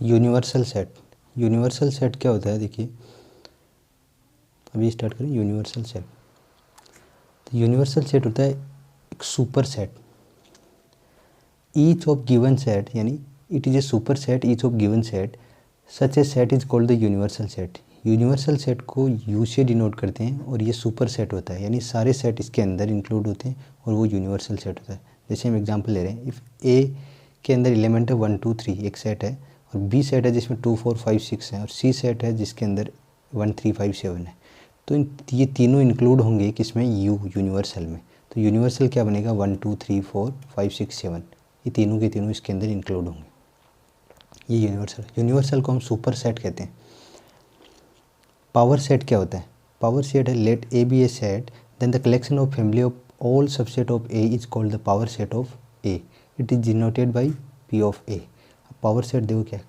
Universal set. Universal set क्या होता है, देखिए अभी स्टार्ट करें। यूनिवर्सल सेट, तो यूनिवर्सल सेट होता है एक superset. Each of given set, यानी it is a superset each of given set, such a set is called the universal set. Universal set को यू से denote करते हैं और ये सुपर सेट होता है, यानी सारे सेट इसके अंदर इंक्लूड होते हैं और वो यूनिवर्सल सेट होता है। जैसे हम एग्जांपल ले रहे हैं, इफ़ ए के अंदर एलिमेंट है 1 2 3 एक सेट है, और बी सेट है जिसमें 2 4 5 6 है, और सी सेट है जिसके अंदर 1 3 5 7 है। तो ये तीनों इंक्लूड होंगे किसमें, यूनिवर्सल में। तो यूनिवर्सल क्या बनेगा, 1 2 3 4 5 6 7, ये तीनों के तीनों इसके अंदर इंक्लूड होंगे। ये यूनिवर्सल को हम सुपर सेट कहते हैं। पावर सेट क्या होता है, पावर सेट है let A be a set then the collection of family of all subset of A is called the power set of A, it is denoted by P of A. Power set देखो क्या है,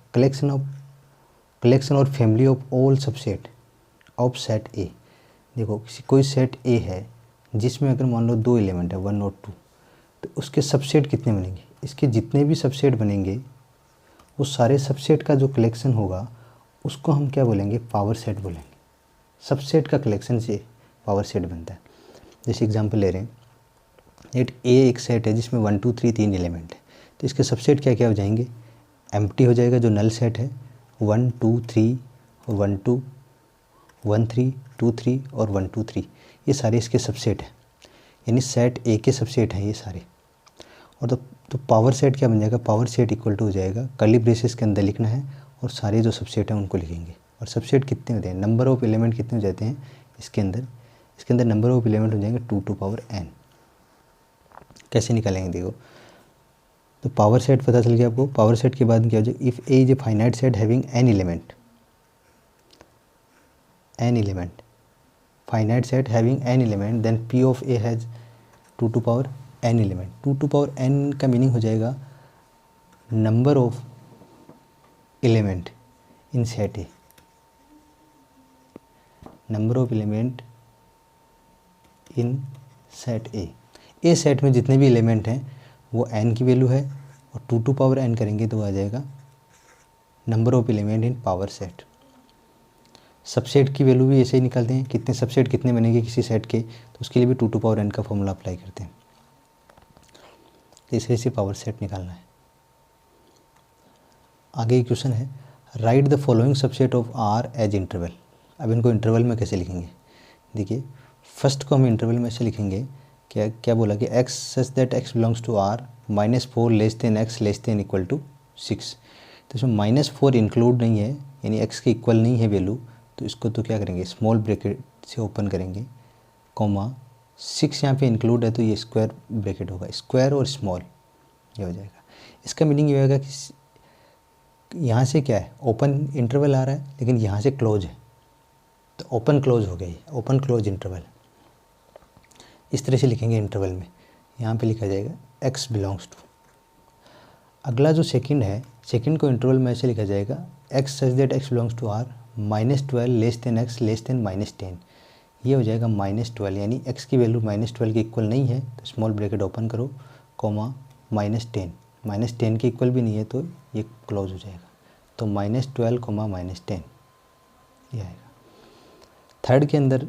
collection और family of all subset of set A. देखो कोई set ए है जिसमें अगर मान लो 2 एलिमेंट है 1 और 2, तो उसके सबसेट कितने बनेंगे, इसके जितने भी सबसेट बनेंगे वो सारे सबसेट का जो कलेक्शन होगा उसको हम क्या बोलेंगे, पावर सेट बोलेंगे। सबसेट का कलेक्शन से पावर सेट बनता है। जैसे एग्जांपल ले रहे हैं, लेट ए एक सेट है जिसमें 1 2 3 3 एलिमेंट है, तो इसके सबसेट क्या क्या हो जाएंगे, एम्प्टी हो जाएगा जो नल सेट है, 1 2 3 और 1 2 1 3 2 3 और 1 2 3, ये सारे इसके सबसेट हैं, यानी सेट ए के सबसेट हैं ये सारे। और तो पावर सेट क्या बन जाएगा, पावर सेट इक्वल टू हो जाएगा, कर्ली ब्रेसेस के अंदर लिखना है और सारे जो सबसेट हैं उनको लिखेंगे। और सबसेट कितने होते हैं, नंबर ऑफ एलिमेंट कितने हो जाते हैं इसके अंदर नंबर ऑफ एलिमेंट हो जाएंगे 2 टू पावर n। कैसे निकालेंगे देखो, तो पावर सेट पता चल गया आपको। पावर सेट के बाद क्या हो जाएगा, if A is a finite set having n element, finite set having n element, then p of a has 2 to power n element. 2 to power n का मीनिंग हो जाएगा number of element in set A, number of element in set A set में जितने भी element हैं वो n की value है, और 2 टू पावर n करेंगे तो आ जाएगा number of element in power set. Subset की वैल्यू भी ऐसे ही निकालते हैं, कितने सबसेट कितने बनेंगे किसी सेट के, तो उसके लिए भी 2 टू पावर n का फॉर्मूला अप्लाई करते हैं। तो इसे पावर सेट निकालना है। आगे एक क्वेश्चन है, write the following subset of R as interval. अब इनको इंटरवल में कैसे लिखेंगे, देखिए फर्स्ट को हम इंटरवल में ऐसे लिखेंगे, क्या बोला कि x such that x belongs to r -4 less than x less than equal to 6। तो इसमें -4 इंक्लूड नहीं है, यानी x के इक्वल नहीं है वैल्यू, तो इसको तो क्या करेंगे, स्मॉल ब्रैकेट से ओपन करेंगे, कॉमा 6 यहाँ पे इंक्लूड है तो ये स्क्वायर ब्रैकेट होगा, स्क्वायर और स्मॉल ये हो जाएगा। इसका मीनिंग ये होगा कि यहाँ से क्या है, ओपन इंटरवल आ रहा है लेकिन यहाँ से क्लोज है, तो ओपन क्लोज हो गई, ओपन क्लोज इंटरवल। इस तरह से लिखेंगे इंटरवल में, यहाँ पे लिखा जाएगा x बिलोंग्स टू। अगला जो सेकंड है, सेकंड को इंटरवल में ऐसे लिखा जाएगा, x such that x belongs to r -12 less than x less than -10, ये हो जाएगा -12, यानी x की वैल्यू -12 के इक्वल नहीं है तो स्मॉल ब्रैकेट ओपन करो, कॉमा -10 के इक्वल भी नहीं है तो ये क्लोज हो जाएगा, तो -12 कोमा -10 ये आएगा। थर्ड के अंदर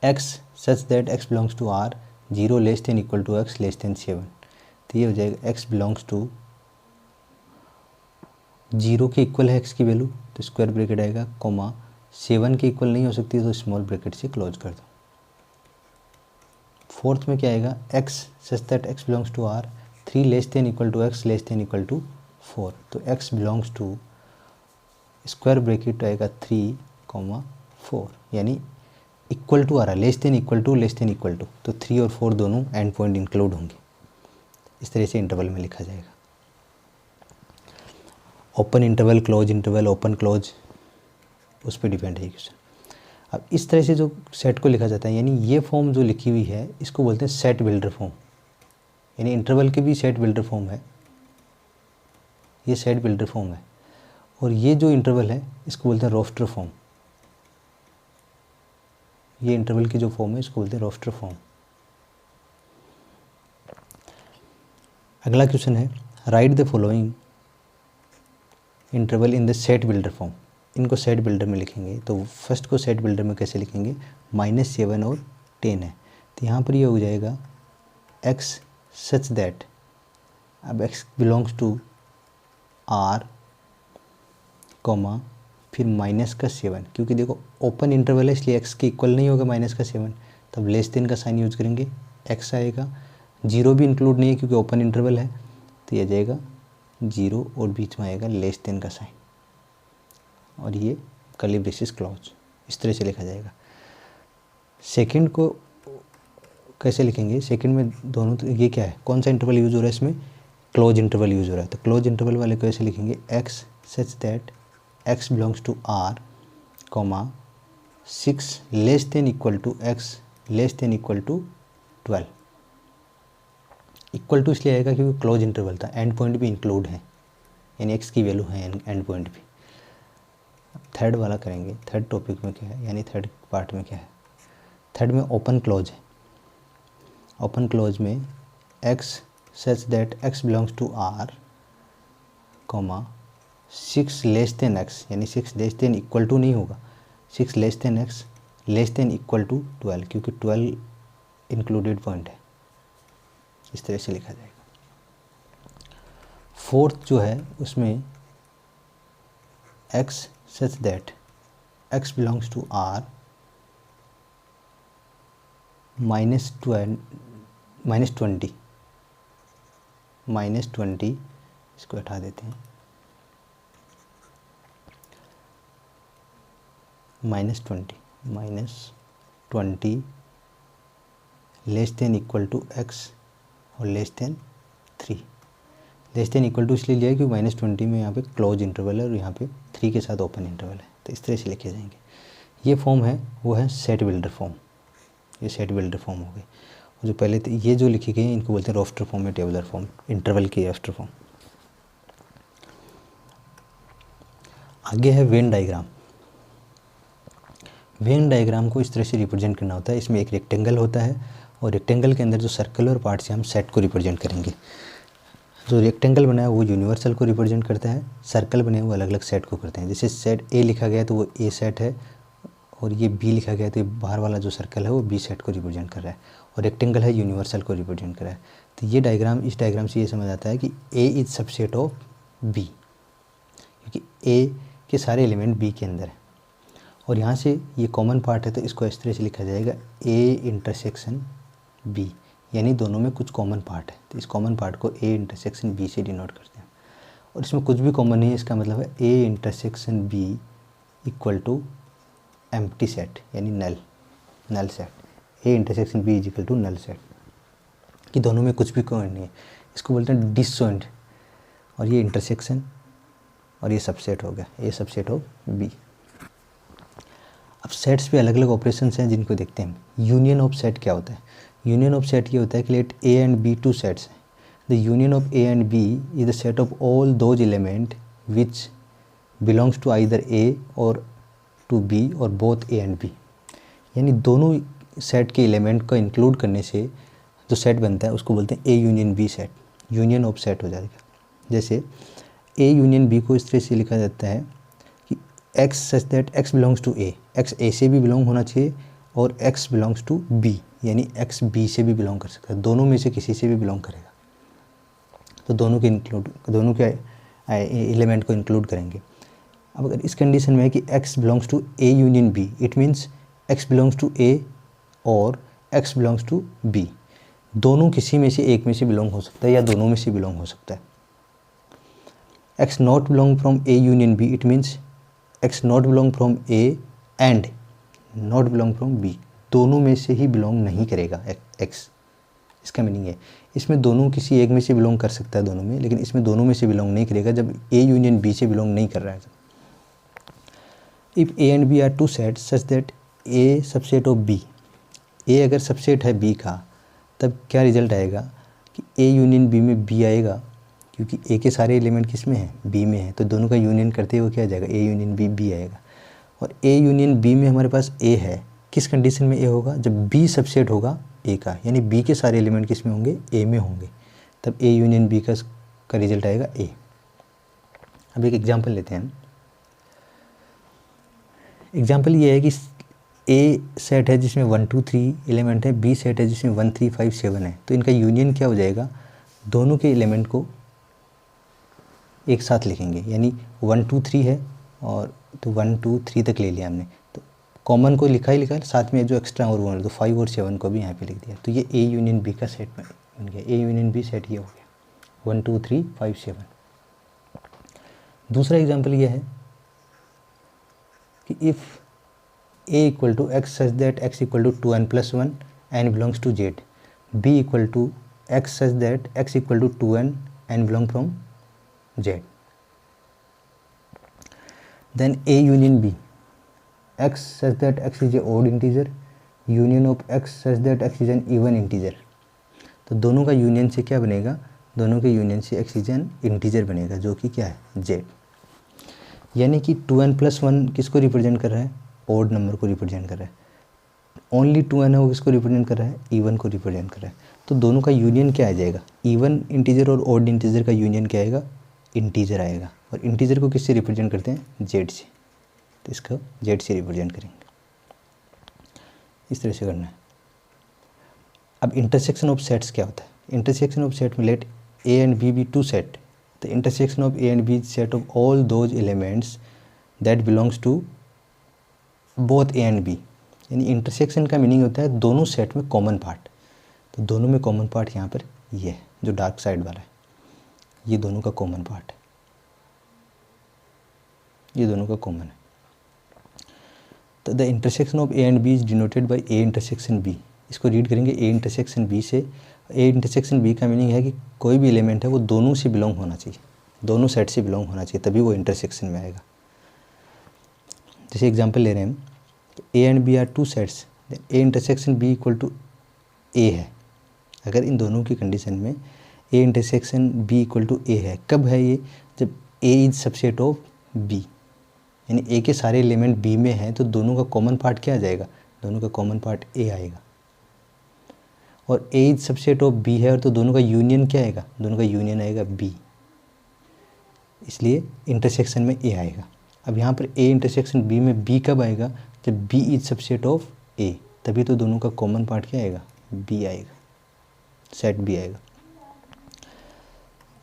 x such that x belongs to r 0 less than equal to x less than 7, तो ये हो जाएगा x बिलोंग्स टू 0 के इक्वल है x की वैल्यू तो स्क्वायर ब्रैकेट आएगा, कोमा 7 के इक्वल नहीं हो सकती तो स्मॉल ब्रैकेट से क्लोज कर दो। फोर्थ में क्या आएगा, x such that x belongs to r 3 less than equal to x less than equal to 4, तो x belongs to square bracket आएगा 3 कोमा 4, यानी इक्वल टू आ रहा है, लेस देन इक्वल टू, तो 3 और 4 दोनों एंड पॉइंट इंक्लूड होंगे। इस तरह से इंटरवल में लिखा जाएगा। Open interval, close interval, open close, उस पर डिपेंड है क्वेश्चन। अब इस तरह से जो सेट को लिखा जाता है, यानी ये फॉर्म जो लिखी हुई है इसको बोलते हैं सेट बिल्डर फॉर्म, यानी इंटरवल की भी सेट बिल्डर फॉर्म है, ये सेट बिल्डर फॉर्म है। और ये जो इंटरवल है इसको बोलते हैं रोस्टर फॉर्म, ये इंटरवल की जो फॉर्म है इसको बोलते हैं रोस्टर फॉर्म। अगला क्वेश्चन है, write the following interval in the set builder form, इनको सेट बिल्डर में लिखेंगे। तो फर्स्ट को सेट बिल्डर में कैसे लिखेंगे, -7 और 10 है, तो यहाँ पर ये हो जाएगा x सच दैट, अब x belongs to r comma फिर -7, क्योंकि देखो ओपन इंटरवल है इसलिए x के इक्वल नहीं होगा -7, तब लेस देन का साइन यूज करेंगे, x आएगा, 0 भी इंक्लूड नहीं है क्योंकि ओपन इंटरवल है, तो ये जाएगा 0 और बीच में आएगा लेस देन का साइन, और ये कर्ली ब्रेसेस क्लॉज, इस तरह से लिखा जाएगा। सेकंड को कैसे लिखेंगे, सेकंड में दोनों, तो ये क्या है, कौन सा इंटरवल यूज़ हो रहा है इसमें, क्लोज इंटरवल यूज़ हो रहा है, तो क्लोज इंटरवल वाले को ऐसे लिखेंगे x such that x belongs to r comma 6 less than equal to x less than equal to 12, equal to इसलिए आएगा क्योंकि क्लोज इंटरवल था, एंड पॉइंट भी इंक्लूड है, यानी x की वैल्यू है एंड पॉइंट भी। थर्ड वाला करेंगे, थर्ड टॉपिक में क्या है, यानी थर्ड पार्ट में क्या है, थर्ड में ओपन क्लोज है। ओपन क्लोज में x such that x belongs to r comma 6 less than x, यानी 6 लेस देन इक्वल टू नहीं होगा, 6 less than x less than equal to 12, क्योंकि 12 इंक्लूडेड पॉइंट है, इस तरह से लिखा जाएगा। फोर्थ जो है उसमें x such that x belongs to r -20, इसको हटा देते हैं, -20 less than equal to x और less than 3, less than equal to इसलिए लिया है क्योंकि -20 में यहाँ पे क्लोज इंटरवल है और यहाँ पे 3 के साथ ओपन इंटरवल है, तो इस तरह से लिखे जाएंगे। ये फॉर्म है वो है सेट बिल्डर फॉर्म, ये सेट बिल्डर फॉर्म हो गई। और जो पहले ये जो लिखी गई है इनको बोलते हैं रोस्टर फॉर्म या टेबुलर फॉर्म, इंटरवल की रोस्टर फॉर्म। आगे है वेन डायग्राम। वेन डायग्राम को इस तरह से रिप्रेजेंट करना होता है, इसमें एक रेक्टेंगल होता है और रेक्टेंगल के अंदर जो सर्कुलर पार्ट से हम सेट को रिप्रेजेंट करेंगे। जो रेक्टेंगल बना है वो यूनिवर्सल को रिप्रेजेंट करता है, सर्कल बने वो अलग अलग सेट को करते हैं। जैसे सेट ए लिखा गया तो वो ए सेट है, और ये बी लिखा गया तो ये बाहर वाला जो सर्कल है वो बी सेट को रिप्रेजेंट कर रहा है, और रेक्टेंगल है यूनिवर्सल को रिप्रेजेंट कर रहा है। तो ये डायग्राम, इस डायग्राम से ये समझ आता है कि ए इज सबसेट ऑफ बी, क्योंकि ए के सारे एलिमेंट बी के अंदर है, और यहाँ से ये कॉमन पार्ट है तो इसको इस तरह से लिखा जाएगा ए इंटरसेक्शन बी, यानी दोनों में कुछ कॉमन पार्ट है, तो इस कॉमन पार्ट को ए इंटरसेक्शन बी से डिनोट करते हैं। और इसमें कुछ भी कॉमन नहीं है, इसका मतलब है A intersection B equal to empty set, यानी null set, A intersection B is equal to null set, कि दोनों में कुछ भी कॉमन नहीं है, इसको बोलते हैं डिसजॉइंट। और ये इंटरसेक्शन और ये सबसेट हो गया, ए सबसेट ऑफ बी। अब सेट्स पे अलग अलग ऑपरेशंस हैं जिनको देखते हैं। यूनियन ऑफ सेट क्या होता है, यूनियन ऑफ सेट ये होता है कि let A and B two sets हैं, the union of A and B is the set of all those element which belongs to either A or to B or both A and B, यानी दोनों set के element को include करने से जो set बनता है उसको बोलते हैं A union B set, union of set हो जाएगा। जैसे ए यूनियन बी को इस तरह से लिखा जाता है कि x such that x belongs to A, x A से भी बिलोंग होना चाहिए और एक्स बिलोंग्स टू बी, यानी एक्स बी से भी बिलोंग कर सकता है, दोनों में से किसी से भी बिलोंग करेगा, तो दोनों के एलिमेंट को इंक्लूड करेंगे। अब अगर इस कंडीशन में है कि x belongs to a union b, it means x belongs to a और x बिलोंग्स टू b, दोनों किसी में से एक में से बिलोंग हो सकता है या दोनों में से बिलोंग हो सकता है। x not belong from a union b, it means x not belong from a and not belong from b, दोनों में से ही बिलोंग नहीं करेगा x, इसका मीनिंग है इसमें दोनों किसी एक में से बिलोंग कर सकता है दोनों में, लेकिन इसमें दोनों में से बिलोंग नहीं करेगा जब a यूनियन b से बिलोंग नहीं कर रहा है। If A and B are two sets such that A subset of B, A अगर सबसेट है बी का तब क्या रिजल्ट आएगा कि ए यूनियन बी में बी आएगा, क्योंकि ए के सारे एलिमेंट किस में हैं, बी में है, तो दोनों का यूनियन करते हुए क्या आ जाएगा, ए यूनियन बी, बी आएगा। और ए यूनियन बी में हमारे पास ए है, किस कंडीशन में ए होगा, जब बी सबसेट होगा ए का, यानी बी के सारे एलिमेंट किस में होंगे, ए में होंगे, तब ए यूनियन बी का रिजल्ट आएगा ए। अब एक एग्जांपल लेते हैं हम। एग्जांपल ये है कि ए सेट है जिसमें 1 2 3 एलिमेंट है, बी सेट है जिसमें 1 3 5 7 है। तो इनका यूनियन क्या हो जाएगा, दोनों के एलिमेंट को एक साथ लिखेंगे, यानी 1 2 3 है और तो 1 2 3 तक ले लिया हमने, तो कॉमन को लिखा ही लिखा, साथ में जो एक्स्ट्रा और वो तो 5 और 7 को भी यहाँ पे लिख दिया। तो ये ए यूनियन बी का सेट बन गया, ए यूनियन बी सेट ये हो गया 1 2 3 5 7। दूसरा एग्जाम्पल ये है कि if a equal to X such that x equal to 2n+1 n belongs to z, b equal to X such that x equal to 2n n belong from z, then a union b, x such that x is a odd integer, union of x such that x is an even integer। तो दोनों का union से क्या बनेगा, दोनों के union से x is an integer बनेगा जो कि क्या है z। यानी कि 2n+1 किसको रिप्रेजेंट कर रहा है, ओड नंबर को रिप्रेजेंट कर रहा है। ओनली 2n है वो किसको रिप्रेजेंट कर रहा है, इवन को रिप्रेजेंट कर रहा है। तो दोनों का यूनियन क्या आ जाएगा, इवन इंटीजर और ओड इंटीजर का यूनियन क्या आएगा, इंटीजर आएगा। और इंटीजर को किससे रिप्रेजेंट करते हैं, जेड से, तो इसको जेड से रिप्रेजेंट करेंगे। इस तरह से करना है। अब इंटरसेक्शन ऑफ सेट्स क्या होता है, इंटरसेक्शन ऑफ सेट में let A and B be two set, the intersection of A and B set of all those elements that belongs to both A and B. यानी intersection का meaning होता है दोनों set में common part. तो दोनों में कॉमन पार्ट यहाँ पर ये है जो डार्क साइड वाला है, ये दोनों का कॉमन पार्ट है, ये दोनों का कॉमन है। तो the intersection of A and B is denoted by A intersection B. इसको रीड करेंगे ए इंटरसेक्शन बी से। ए इंटरसेक्शन बी का मीनिंग है कि कोई भी एलिमेंट है वो दोनों से बिलोंग होना चाहिए, दोनों सेट से बिलोंग होना चाहिए, तभी वो इंटरसेक्शन में आएगा। जैसे एग्जांपल ले रहे हैं हम, A and B are two sets, A intersection B equal to A है। अगर इन दोनों की कंडीशन में A intersection B equal to A है, कब है ये, जब A is subset of B, यानी ए के सारे एलिमेंट बी में हैं, तो दोनों का कॉमन पार्ट क्या आ जाएगा, दोनों का कॉमन पार्ट ए आएगा। और ए इज सबसेट ऑफ बी है, और तो दोनों का यूनियन क्या आएगा, दोनों का यूनियन आएगा बी, इसलिए इंटरसेक्शन में ए आएगा। अब यहाँ पर ए इंटरसेक्शन बी में बी कब आएगा, जब बी इज सबसेट ऑफ ए, तभी तो दोनों का कॉमन पार्ट क्या आएगा, बी आएगा, सेट बी आएगा।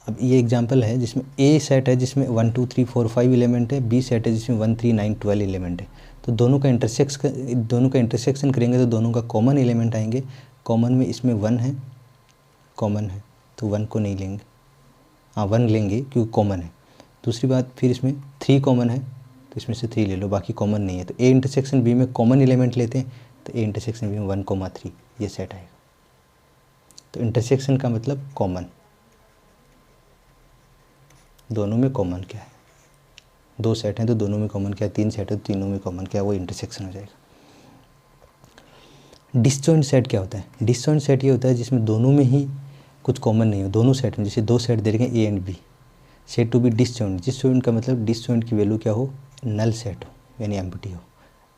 अब ये एग्जांपल है जिसमें ए सेट है जिसमें 1 2 3 4 5 एलिमेंट है, बी सेट है जिसमें 1 3 9 12 एलिमेंट है। तो दोनों का इंटरसेक्शन करेंगे तो दोनों का कॉमन एलिमेंट आएंगे। कॉमन में इसमें 1 है, कॉमन है तो 1 को नहीं लेंगे, हाँ 1 लेंगे क्योंकि कॉमन है। दूसरी बात, फिर इसमें 3 कॉमन है तो इसमें से 3 ले लो, बाकी कॉमन नहीं है। तो ए इंटरसेक्शन बी में कॉमन एलिमेंट लेते हैं, तो ए इंटरसेक्शन बी में 1 3 ये सेट आएगा। तो इंटरसेक्शन का मतलब कॉमन, दोनों में कॉमन क्या है, 2 सेट हैं तो दोनों में कॉमन क्या है, 3 सेट है तो तीनों में कॉमन क्या है, वो इंटरसेक्शन हो जाएगा। डिसजॉइंट सेट क्या होता है, डिसजॉइंट सेट ये होता है जिसमें दोनों में ही कुछ कॉमन नहीं हो, दोनों सेट में, जैसे 2 सेट दे रखे A and B, set to be disjoint. Disjoint का मतलब डिसजॉइंट की वैल्यू क्या हो, नल सेट हो, यानी एम्प्टी हो।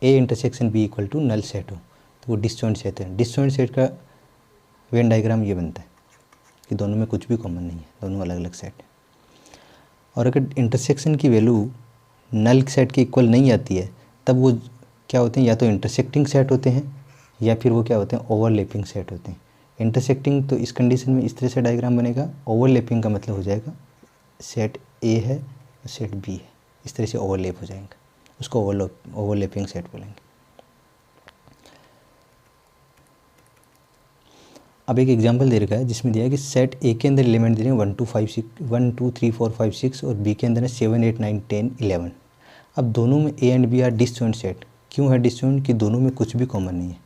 A intersection B equal to null set हो तो वो डिसजॉइंट सेट है। डिसजॉइंट सेट का वेन डायग्राम ये बनता है कि दोनों में कुछ भी कॉमन नहीं है, दोनों अलग अलग सेट है। और अगर इंटरसेक्शन की वैल्यू नल सेट के इक्वल नहीं आती है, तब वो क्या होते हैं, या तो इंटरसेक्टिंग सेट होते हैं या फिर वो क्या होते हैं, ओवरलैपिंग सेट होते हैं। इंटरसेक्टिंग तो इस कंडीशन में इस तरह से डायग्राम बनेगा, ओवरलैपिंग का मतलब हो जाएगा सेट ए है सेट बी है, इस तरह से ओवरलैप हो जाएंगे, उसको ओवरलैपिंग सेट बोलेंगे। अब एक एग्जांपल दे रखा है जिसमें दिया है कि सेट ए के अंदर एलिमेंट दे रहे हैं 1 2 3 4 5 6 और बी के अंदर है 7 8 9 10 11। अब दोनों में A and B are disjoint set. क्यों है डिसजॉइंट, कि दोनों में कुछ भी कॉमन नहीं है,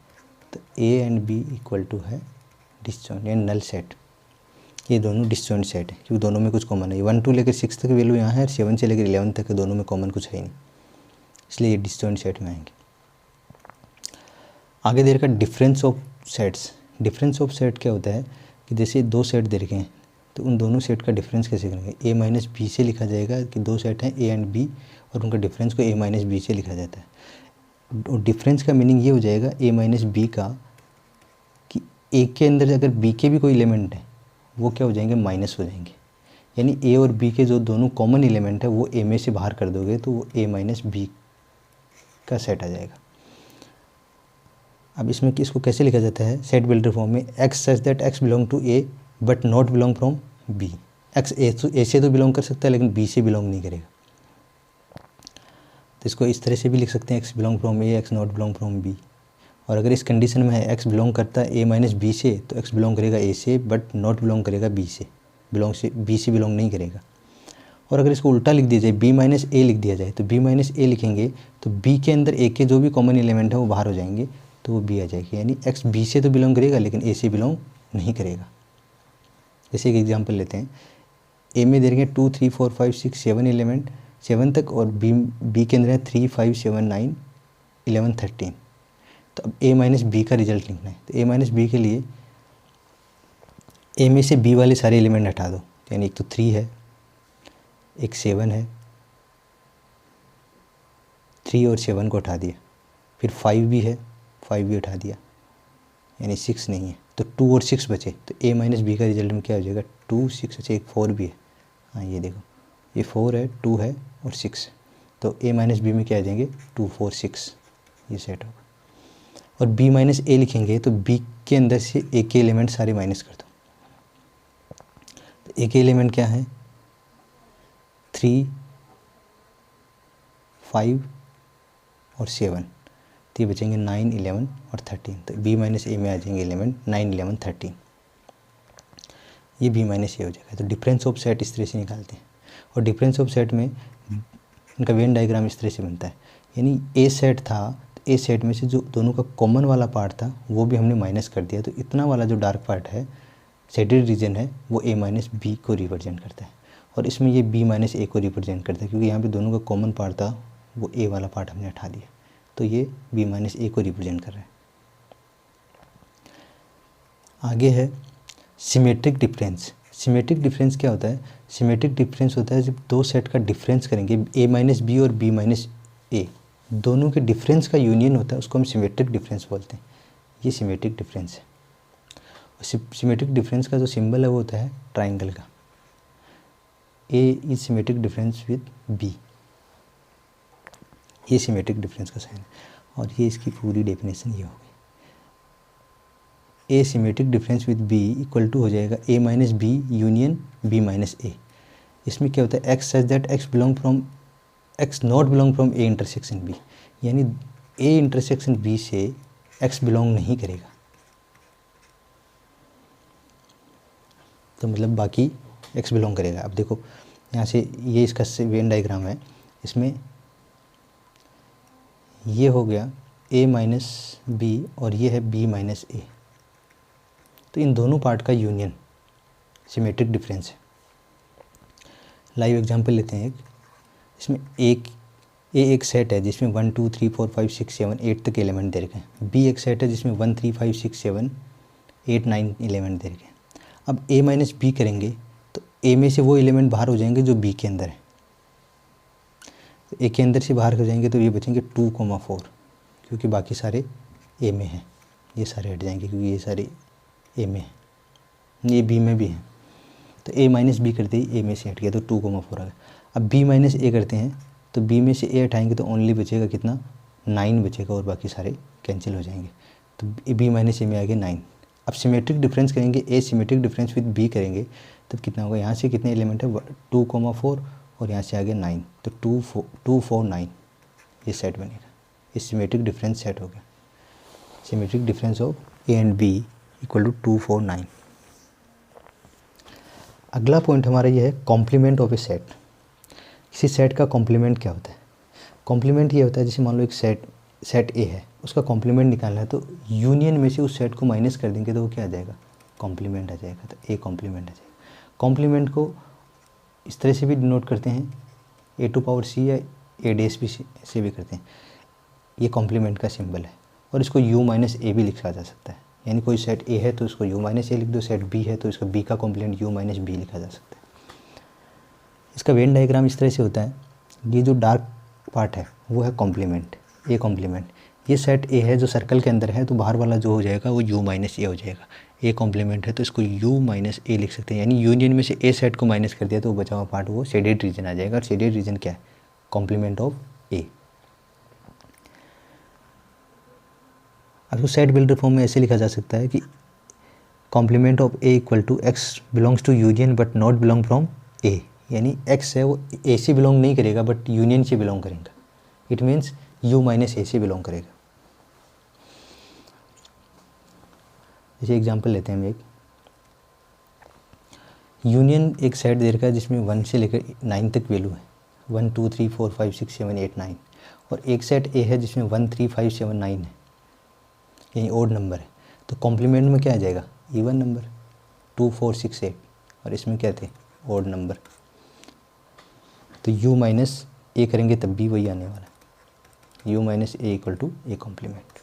तो A and B equal to है डिसजॉइंट यानी नल सेट। ये दोनों डिसजॉइंट सेट है क्योंकि दोनों में कुछ कॉमन है। 1 2 लेकर 6 तक वैल्यू यहाँ है और 7 से लेकर 11 तक दोनों में कॉमन कुछ है ही नहीं, इसलिए ये डिसजॉइंट सेट में आएंगे। आगे दे रखा difference of sets. Difference of set क्या होता है कि जैसे 2 सेट दे रखे हैं तो उन दोनों सेट का डिफरेंस कैसे करेंगे, ए माइनस बी से लिखा जाएगा कि 2 सेट हैं ए एंड बी और उनका डिफरेंस को ए माइनस बी से लिखा जाता है। डिफरेंस का मीनिंग ये हो जाएगा ए माइनस बी का कि ए के अंदर अगर बी के भी कोई एलिमेंट है वो क्या हो जाएंगे, माइनस हो जाएंगे। यानी ए और बी के जो दोनों कॉमन एलिमेंट है वो ए में से बाहर कर दोगे तो वो ए माइनस बी का सेट आ जाएगा। अब इसमें इसको कैसे लिखा जाता है सेट बिल्डर फॉर्म में, x such that x belong to A but not belong from B. X A से तो बिलोंग कर सकता है लेकिन बी से बिलोंग नहीं करेगा। तो इसको इस तरह से भी लिख सकते हैं, x belong from A, x not belong from B. और अगर इस कंडीशन में है एक्स बिलोंग करता है ए माइनस बी से, तो एक्स बिलोंग करेगा ए से बट नॉट बिलोंग करेगा बी से, बी से बिलोंग नहीं करेगा। और अगर इसको उल्टा लिख दिया जाए, बी माइनस ए लिख दिया जाए, तो बी माइनस ए लिखेंगे तो बी के अंदर ए के जो भी कॉमन एलिमेंट है वो बाहर हो जाएंगे, तो वो बी आ जाएगी। यानी एक्स बी से तो बिलोंग करेगा लेकिन ए से बिलोंग नहीं करेगा। जैसे एक एग्जांपल लेते हैं, ए में दे देंगे 2 3 4 5 6 7 एलिमेंट 7 तक, और बी के अंदर है 3 5 7 9 11 13। तो अब ए माइनस बी का रिजल्ट लिखना है। तो ए माइनस बी के लिए ए में से बी वाले सारे एलिमेंट हटा दो, यानी एक तो 3 है, एक 7 है, 3 और 7 को हटा दिया, फिर 5 भी है, 5 भी हटा दिया, यानी 6 नहीं है, तो 2 और 6 बचे। तो ए माइनस बी का रिजल्ट में क्या हो जाएगा, 2 6, अच्छा एक 4 भी है, हाँ ये देखो ये 4 है, 2 है और 6, तो ए माइनस बी में क्या आ जाएंगे 2 4 6, ये सेट होगा। और बी माइनस ए लिखेंगे तो बी के अंदर से ए के एलिमेंट सारे माइनस कर दो। तो ए के एलिमेंट क्या है 3 5 और 7, तो ये बचेंगे 9 11 और 13। तो बी माइनस ए में आ जाएंगे एलिमेंट 9 11 13, ये बी माइनस ए हो जाएगा। तो डिफरेंस ऑफ सेट इस तरह से निकालते हैं। और डिफरेंस ऑफ सेट में इनका वेन डायग्राम इस तरह से बनता है, यानी ए सेट था, तो ए सेट में से जो दोनों का कॉमन वाला पार्ट था वो भी हमने माइनस कर दिया, तो इतना वाला जो डार्क पार्ट है शेडेड रीजन है वो ए माइनस बी को रिप्रेजेंट करता है। और इसमें ये बी माइनस ए को रिप्रेजेंट करता है, क्योंकि यहाँ पे दोनों का कॉमन पार्ट था वो ए वाला पार्ट हमने हटा दिया, तो ये बी माइनस ए को रिप्रेजेंट कर रहा है। आगे है सिमेट्रिक डिफरेंस। सिमेट्रिक डिफरेंस क्या होता है, सिमेट्रिक डिफरेंस होता है जब दो सेट का डिफरेंस करेंगे, ए माइनस बी और बी माइनस ए दोनों के डिफरेंस का यूनियन होता है, उसको हम सिमेट्रिक डिफरेंस बोलते हैं। ये सिमेट्रिक डिफरेंस है। और सिमेट्रिक डिफरेंस का जो सिंबल है वो होता है ट्राइंगल का। A is symmetric difference with B, ये सिमेट्रिक डिफरेंस का साइन है। और ये इसकी पूरी डेफिनेशन ये होगी, A symmetric difference with B equal to हो जाएगा A minus B union B minus A. इसमें क्या होता है, x such that x belong from x not belong from A intersection B, यानी ए इंटरसेक्शन बी से एक्स बिलोंग नहीं करेगा, तो मतलब बाकी एक्स बिलोंग करेगा। अब देखो यहाँ से ये इसका वेन डायग्राम है, इसमें ये हो गया ए माइनस बी और ये है बी माइनस ए, तो इन दोनों पार्ट का यूनियन सिमेट्रिक डिफरेंस है। लाइव एग्जांपल लेते हैं एक, इसमें एक सेट है जिसमें 1 2 3 4 5 6 7 8 तक एलिमेंट दे रखे हैं। बी एक सेट है जिसमें 1 3 5 6 7 8 9 एलिमेंट दे रखे हैं। अब ए माइनस बी करेंगे तो ए में से वो एलिमेंट बाहर हो जाएंगे जो बी के अंदर है, तो ए के अंदर से बाहर हो जाएंगे, तो ये बचेंगे 2 4, क्योंकि बाकी सारे ए में हैं, ये सारे हट जाएंगे क्योंकि ये सारे ए में है, ये बी में भी है। तो ए माइनस बी करते ही ए में से हट गया, तो 2 4 आ गया। अब बी माइनस ए करते हैं तो बी में से ए हटाएंगे तो ओनली बचेगा कितना 9 बचेगा, और बाकी सारे कैंसिल हो जाएंगे, तो बी माइनस ए में आ गया 9। अब सिमेट्रिक डिफरेंस करेंगे, ए सिमेट्रिक डिफरेंस विद बी करेंगे तब कितना होगा, यहाँ से कितने एलिमेंट है 2 4 और यहाँ से आ गया 9, तो 2 4 9 ये सेट बनेगा। ये सिमेट्रिक डिफरेंस सेट हो गया, symmetric difference of A and B equal to 2 4 9। अगला पॉइंट हमारा ये है कॉम्प्लीमेंट ऑफ ए सेट। किसी सेट का कॉम्प्लीमेंट क्या होता है, कॉम्प्लीमेंट ये होता है जैसे मान लो एक सेट ए है, उसका कॉम्प्लीमेंट निकालना है, तो यूनियन में से उस सेट को माइनस कर देंगे तो वो क्या आ जाएगा, कॉम्प्लीमेंट आ जाएगा, तो ए कॉम्प्लीमेंट आ जाएगा। कॉम्प्लीमेंट को इस तरह से भी डिनोट करते हैं, ए टू पावर सी या ए डैश भी से भी करते हैं, ये कॉम्प्लीमेंट का सिंबल है। और इसको यू माइनस ए भी लिखा जा सकता है, यानी कोई सेट ए है तो इसको यू माइनस ए लिख दो, सेट बी है तो इसका बी का कॉम्प्लीमेंट यू माइनस बी लिखा जा सकता है। इसका वेन डायग्राम इस तरह से होता है, ये जो डार्क पार्ट है वो है कॉम्प्लीमेंट, ए कॉम्प्लीमेंट, ये सेट ए है जो सर्कल के अंदर है, तो बाहर वाला जो हो जाएगा वो u माइनस ए हो जाएगा। ए कॉम्प्लीमेंट है तो इसको u माइनस ए लिख सकते हैं, यानी यूनियन में से ए सेट को माइनस कर दिया तो बचा हुआ पार्ट वो शेडेड रीजन आ जाएगा। और शेडेड रीजन क्या है? कॉम्प्लीमेंट ऑफ ए। अब तो सेट बिल्डर फॉर्म में ऐसे लिखा जा सकता है कि complement of A equal to x belongs to union but not belong from A, यानी एक्स है वो ए से बिलोंग नहीं करेगा बट यूनियन से बिलोंग करेगा। It means u minus A से बिलोंग करेगा। जैसे एग्जांपल लेते हैं हम एक यूनियन एक सेट दे रखा है जिसमें 1 से लेकर 9 तक वैल्यू है, 1 2 3 4 5 6 7 8 9, और एक सेट ए है जिसमें 1 3 5 7 9 है, यानी ओड नंबर है। तो कॉम्प्लीमेंट में क्या आ जाएगा? इवन नंबर 2 4 6 8, और इसमें क्या थे? Odd number. तो u माइनस ए करेंगे तब भी वही आने वाला है, u minus A equal to A complement.